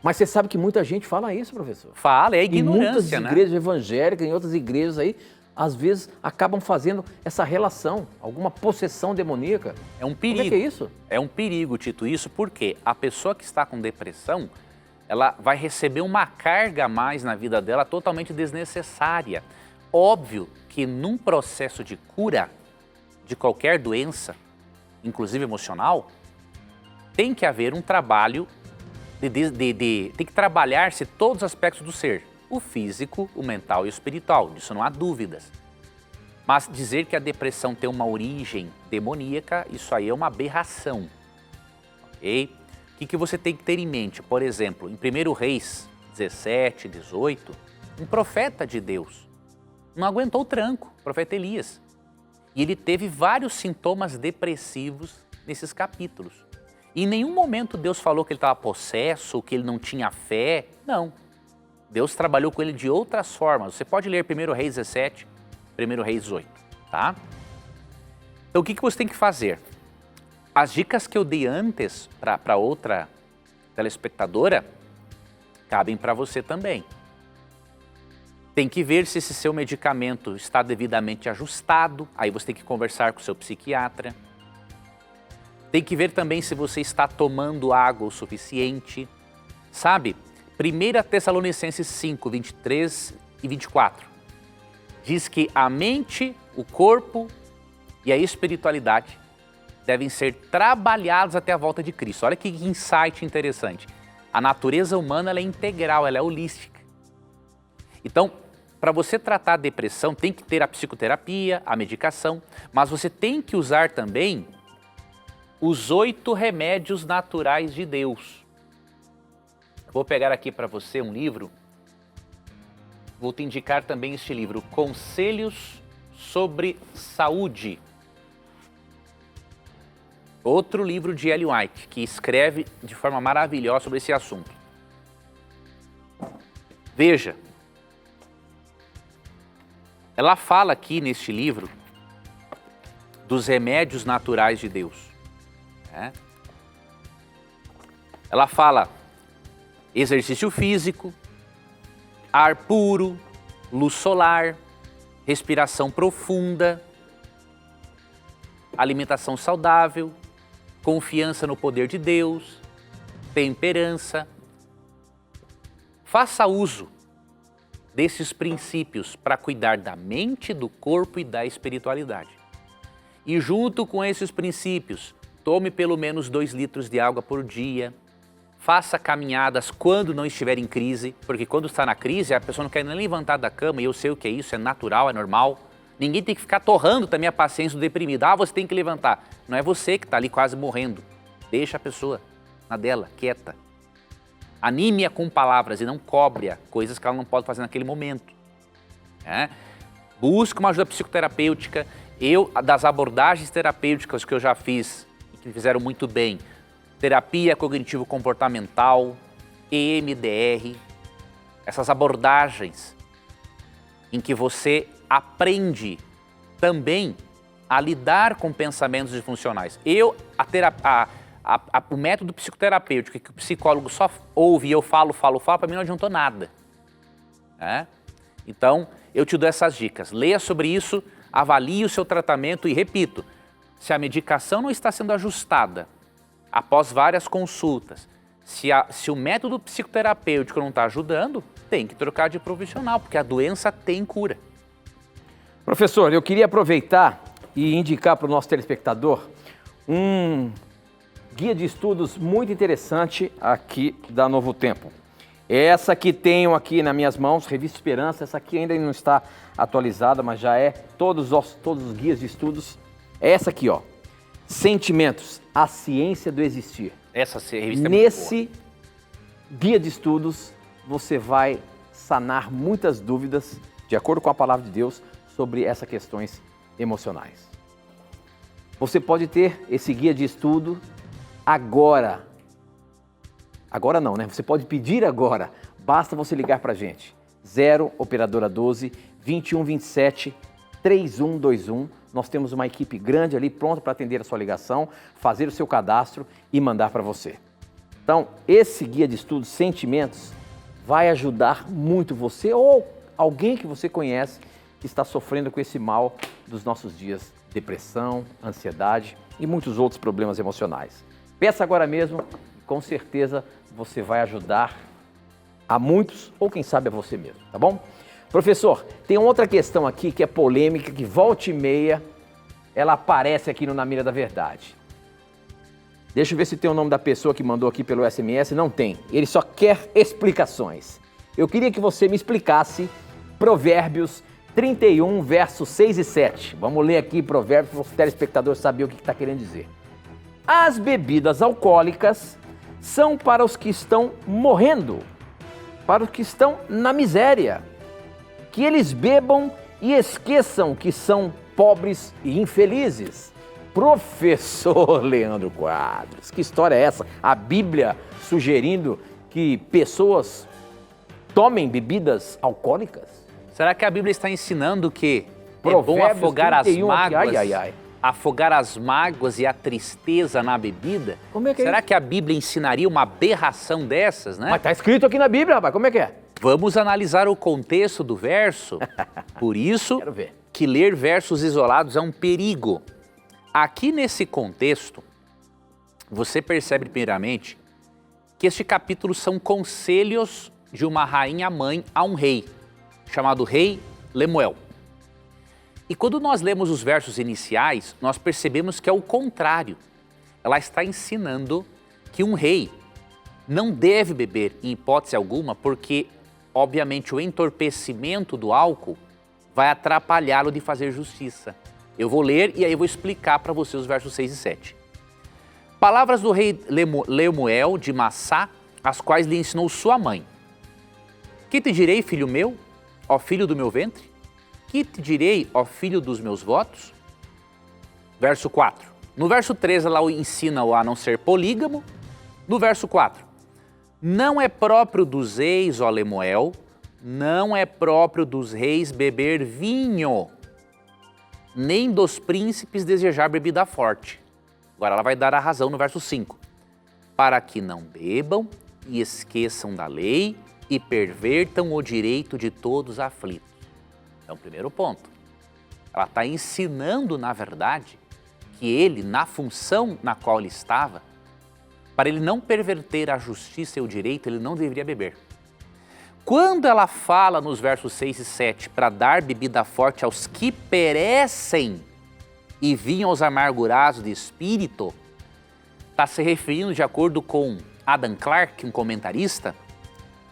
Mas você sabe que muita gente fala isso, professor. Fala, é ignorância, né? Em muitas igrejas evangélicas, em outras igrejas aí, às vezes acabam fazendo essa relação, alguma possessão demoníaca. É um perigo. Como é que é isso? É um perigo, Tito, isso porque a pessoa que está com depressão, ela vai receber uma carga a mais na vida dela totalmente desnecessária. Óbvio que num processo de cura de qualquer doença, inclusive emocional, tem que haver um trabalho tem que trabalhar-se todos os aspectos do ser, o físico, o mental e o espiritual, disso não há dúvidas. Mas dizer que a depressão tem uma origem demoníaca, isso aí é uma aberração, ok? O que você tem que ter em mente? Por exemplo, em 1 Reis 17, 18, um profeta de Deus não aguentou o tranco, o profeta Elias. E ele teve vários sintomas depressivos nesses capítulos. E em nenhum momento Deus falou que ele estava possesso, que ele não tinha fé. Não. Deus trabalhou com ele de outras formas. Você pode ler 1 Reis 17, 1 Reis 18, tá? Então o que você tem que fazer? As dicas que eu dei antes para outra telespectadora cabem para você também. Tem que ver se esse seu medicamento está devidamente ajustado, aí você tem que conversar com o seu psiquiatra. Tem que ver também se você está tomando água o suficiente. Sabe, 1 Tessalonicenses 5, 23 e 24, diz que a mente, o corpo e a espiritualidade devem ser trabalhados até a volta de Cristo. Olha que insight interessante. A natureza humana ela é integral, ela é holística. Então, para você tratar a depressão, tem que ter a psicoterapia, a medicação, mas você tem que usar também os 8 remédios naturais de Deus. Eu vou pegar aqui para você um livro vou te indicar também este livro, Conselhos sobre Saúde. Outro livro de Ellen White, que escreve de forma maravilhosa sobre esse assunto. Veja, ela fala aqui neste livro dos remédios naturais de Deus. Né? Ela fala exercício físico, ar puro, luz solar, respiração profunda, alimentação saudável, confiança no poder de Deus, temperança. Faça uso desses princípios para cuidar da mente, do corpo e da espiritualidade. E junto com esses princípios, tome pelo menos 2 litros de água por dia. Faça caminhadas quando não estiver em crise, porque quando está na crise a pessoa não quer nem levantar da cama, e eu sei o que é isso, é natural, é normal. Ninguém tem que ficar torrando também a paciência do deprimido. Ah, você tem que levantar. Não é você que está ali quase morrendo. Deixa a pessoa na dela, quieta. Anime-a com palavras e não cobre-a coisas que ela não pode fazer naquele momento. Busque uma ajuda psicoterapêutica. Das abordagens terapêuticas que eu já fiz e que me fizeram muito bem, terapia cognitivo-comportamental, EMDR, essas abordagens em que você aprende também a lidar com pensamentos disfuncionais. O método psicoterapêutico que o psicólogo só ouve e eu falo, para mim não adiantou nada. Então, eu te dou essas dicas. Leia sobre isso, avalie o seu tratamento e, repito, se a medicação não está sendo ajustada após várias consultas, se o método psicoterapêutico não está ajudando, tem que trocar de profissional, porque a doença tem cura. Professor, eu queria aproveitar e indicar para o nosso telespectador um guia de estudos muito interessante aqui da Novo Tempo. Essa que tenho aqui nas minhas mãos, Revista Esperança, essa aqui ainda não está atualizada, mas já é todos os guias de estudos. É essa aqui, ó, Sentimentos, a Ciência do Existir. Essa revista é Nesse muito boa. guia de estudos, você vai sanar muitas dúvidas, de acordo com a Palavra de Deus, sobre essas questões emocionais. Você pode ter esse guia de estudo agora. Agora não, né? Você pode pedir agora. Basta você ligar para a gente. 0 operadora 12 2127 3121. Nós temos uma equipe grande ali pronta para atender a sua ligação, fazer o seu cadastro e mandar para você. Então, esse guia de estudos Sentimentos vai ajudar muito você ou alguém que você conhece que está sofrendo com esse mal dos nossos dias, depressão, ansiedade e muitos outros problemas emocionais. Peça agora mesmo, com certeza você vai ajudar a muitos ou quem sabe a você mesmo, tá bom? Professor, tem outra questão aqui que é polêmica, que volta e meia ela aparece aqui no Na Mira da Verdade. Deixa eu ver se tem o nome da pessoa que mandou aqui pelo SMS. Não tem, ele só quer explicações. Eu queria que você me explicasse Provérbios 31, versos 6 e 7. Vamos ler aqui Provérbios para o telespectador saber o que está querendo dizer. As bebidas alcoólicas são para os que estão morrendo, para os que estão na miséria. Que eles bebam e esqueçam que são pobres e infelizes. Professor Leandro Quadros, que história é essa? A Bíblia sugerindo que pessoas tomem bebidas alcoólicas? Será que a Bíblia está ensinando que Provérbios é bom afogar 31, as mágoas? ai. Afogar as mágoas e a tristeza na bebida? Como é que é Será isso? que a Bíblia ensinaria uma aberração dessas, né? Mas está escrito aqui na Bíblia, rapaz, como é que é? Vamos analisar o contexto do verso. Por isso Quero ver. que ler versos isolados é um perigo. Aqui nesse contexto, você percebe primeiramente que este capítulo são conselhos de uma rainha-mãe a um rei, chamado rei Lemuel. E quando nós lemos os versos iniciais, nós percebemos que é o contrário. Ela está ensinando que um rei não deve beber em hipótese alguma, porque, obviamente, o entorpecimento do álcool vai atrapalhá-lo de fazer justiça. Eu vou ler e aí eu vou explicar para você os versos 6 e 7. Palavras do rei Lemuel de Massá, as quais lhe ensinou sua mãe. Que te direi, filho meu? ó filho do meu ventre? Que te direi, ó filho dos meus votos? Verso 4. No verso 3, ela ensina-o a não ser polígamo. No verso 4, não é próprio dos reis, ó Lemuel, não é próprio dos reis beber vinho, nem dos príncipes desejar bebida forte. Agora ela vai dar a razão no verso 5. Para que não bebam e esqueçam da lei e pervertam o direito de todos aflitos. Então, primeiro ponto, ela está ensinando, na verdade, que ele, na função na qual ele estava, para ele não perverter a justiça e o direito, ele não deveria beber. Quando ela fala nos versos 6 e 7 para dar bebida forte aos que perecem e vinham aos amargurados de espírito, está se referindo, de acordo com Adam Clarke, um comentarista,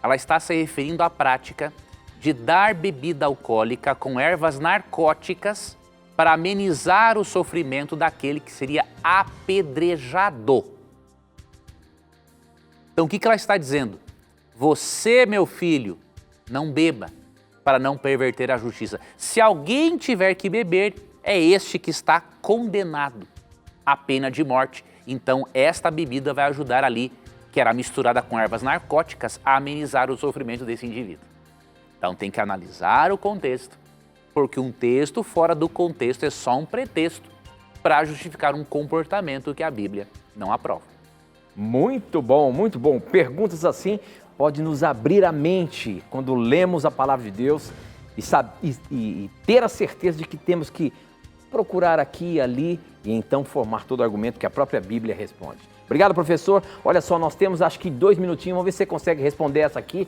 ela está se referindo à prática de dar bebida alcoólica com ervas narcóticas para amenizar o sofrimento daquele que seria apedrejado. Então, o que ela está dizendo? Você, meu filho, não beba para não perverter a justiça. Se alguém tiver que beber, é este que está condenado à pena de morte. Então, esta bebida vai ajudar ali, que era misturada com ervas narcóticas, a amenizar o sofrimento desse indivíduo. Então, tem que analisar o contexto, porque um texto fora do contexto é só um pretexto para justificar um comportamento que a Bíblia não aprova. Muito bom, muito bom. Perguntas assim podem nos abrir a mente quando lemos a palavra de Deus e ter a certeza de que temos que procurar aqui e ali e então formar todo o argumento que a própria Bíblia responde. Obrigado, professor. Olha só, nós temos acho que 2 minutinhos, vamos ver se você consegue responder essa aqui.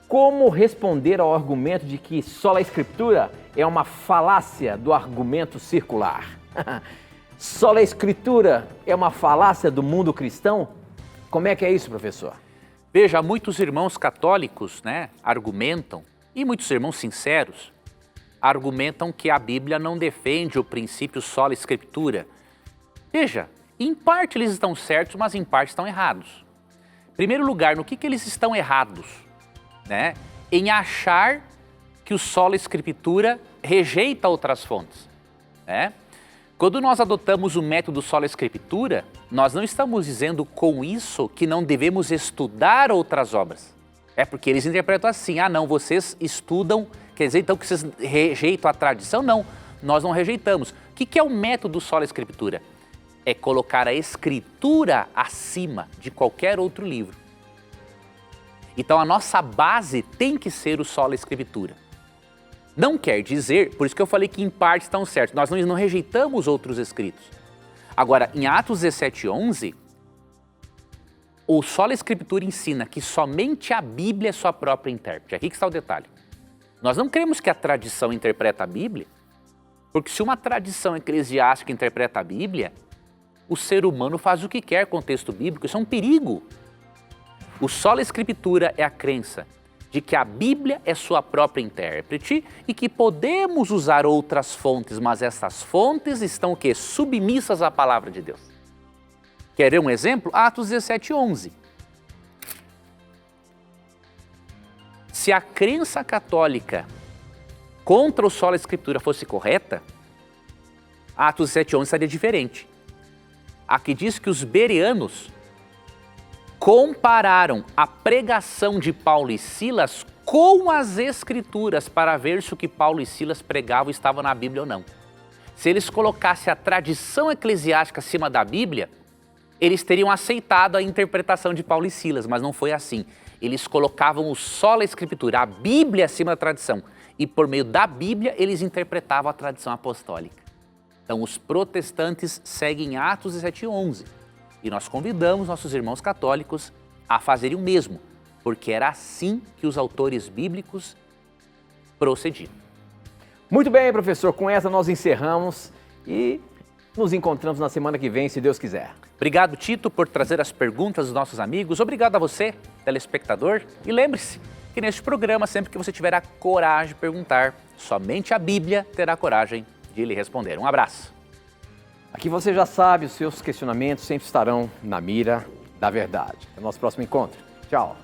Como responder ao argumento de que sola Escritura é uma falácia do argumento circular? Sola Escritura é uma falácia do mundo cristão? Como é que é isso, professor? Veja, muitos irmãos católicos, argumentam, e muitos irmãos sinceros, argumentam que a Bíblia não defende o princípio sola Escritura. Veja, em parte eles estão certos, mas em parte estão errados. Em primeiro lugar, no que eles estão errados? Em achar que o sola Escritura rejeita outras fontes. Quando nós adotamos o método sola Escritura, nós não estamos dizendo com isso que não devemos estudar outras obras. É porque eles interpretam assim, não, vocês estudam, quer dizer então que vocês rejeitam a tradição? Não, nós não rejeitamos. O que é o método sola Escritura? É colocar a Escritura acima de qualquer outro livro. Então a nossa base tem que ser o sola Escritura. Não quer dizer, por isso que eu falei que em parte estão certos, nós não rejeitamos outros escritos. Agora, em Atos 17:11, o sola Escritura ensina que somente a Bíblia é sua própria intérprete. Aqui que está o detalhe. Nós não queremos que a tradição interprete a Bíblia, porque se uma tradição eclesiástica interpreta a Bíblia, o ser humano faz o que quer com o texto bíblico, isso é um perigo. O sola Escritura é a crença de que a Bíblia é sua própria intérprete e que podemos usar outras fontes, mas essas fontes estão o quê? Submissas à palavra de Deus. Quer ver um exemplo? Atos 17:11. Se a crença católica contra o sola Escritura fosse correta, Atos 17:11 seria diferente. Aqui diz que os bereanos compararam a pregação de Paulo e Silas com as Escrituras para ver se o que Paulo e Silas pregavam estava na Bíblia ou não. Se eles colocassem a tradição eclesiástica acima da Bíblia, eles teriam aceitado a interpretação de Paulo e Silas, mas não foi assim. Eles colocavam o sola Escritura, a Bíblia acima da tradição, e por meio da Bíblia eles interpretavam a tradição apostólica. Então os protestantes seguem Atos 17:11. E nós convidamos nossos irmãos católicos a fazerem o mesmo, porque era assim que os autores bíblicos procediam. Muito bem, professor. Com essa nós encerramos e nos encontramos na semana que vem, se Deus quiser. Obrigado, Tito, por trazer as perguntas dos nossos amigos. Obrigado a você, telespectador. E lembre-se que neste programa, sempre que você tiver a coragem de perguntar, somente a Bíblia terá coragem de lhe responder. Um abraço. Aqui você já sabe, os seus questionamentos sempre estarão na mira da verdade. Até o nosso próximo encontro. Tchau.